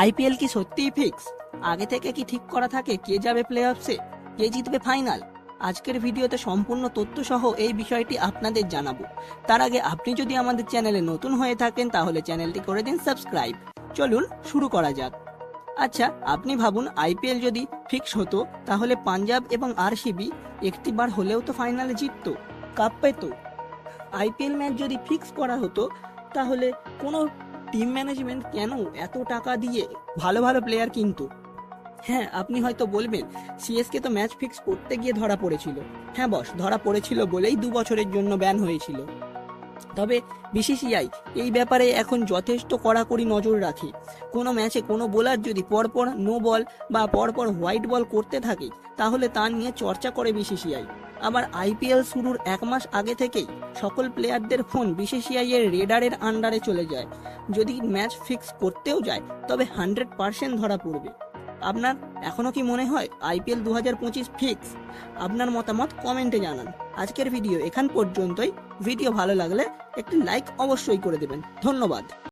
IPL কি সত্যিই fix? আগে থেকে কি ঠিক করা থাকে কে যাবে প্লে অফসে, কে জিতবে ফাইনাল? আজকের ভিডিওতে সম্পূর্ণ তথ্য সহ এই বিষয়টি আপনাদের জানাবো। তার আগে আপনি যদি আমাদের চ্যানেলে নতুন হয়ে থাকেন তাহলে চ্যানেলটি করে দিন সাবস্ক্রাইব। চলুন শুরু করা যাক। আচ্ছা, আপনি ভাবুন আইপিএল যদি ফিক্স হতো তাহলে পাঞ্জাব এবং আরসিবি একটিবার হলেও তো ফাইনালে জিততো, কাপ পেতো। আইপিএল ম্যাচ যদি ফিক্স করা হতো তাহলে কোনো টিম ম্যানেজমেন্ট কেন এত টাকা দিয়ে ভালো ভালো প্লেয়ার কিনতো? হ্যাঁ, আপনি হয়তো বলবেন সিএসকে তো ম্যাচ ফিক্স করতে গিয়ে ধরা পড়েছিল। হ্যাঁ বস, ধরা পড়েছিল বলেই 2 বছরের জন্য ব্যান হয়েছিল। তবে বিসিসিআই এই ব্যাপারে এখন যথেষ্ট কড়াকড়ি নজর রাখে। কোনো ম্যাচে কোনো বোলার যদি পরপর নো বল বা পরপর হোয়াইট বল করতে থাকে তাহলে তা নিয়ে চর্চা করে বিসিসিআই। আবার আইপিএল শুরুর 1 মাস আগে থেকেই সকল প্লেয়ারদের ফোন বিসিসিআই এর রেডারের আন্ডারে চলে যায়। যদি ম্যাচ ফিক্স করতেও যায় তবে 100% ধরা পড়বে। আপনার এখনো কি মনে হয় আইপিএল 2025 ফিক্স? আপনার মতামত কমেন্টে জানান। আজকের ভিডিও এখান পর্যন্তই। ভিডিও ভালো লাগলে একটি লাইক অবশ্যই করে দেবেন। ধন্যবাদ।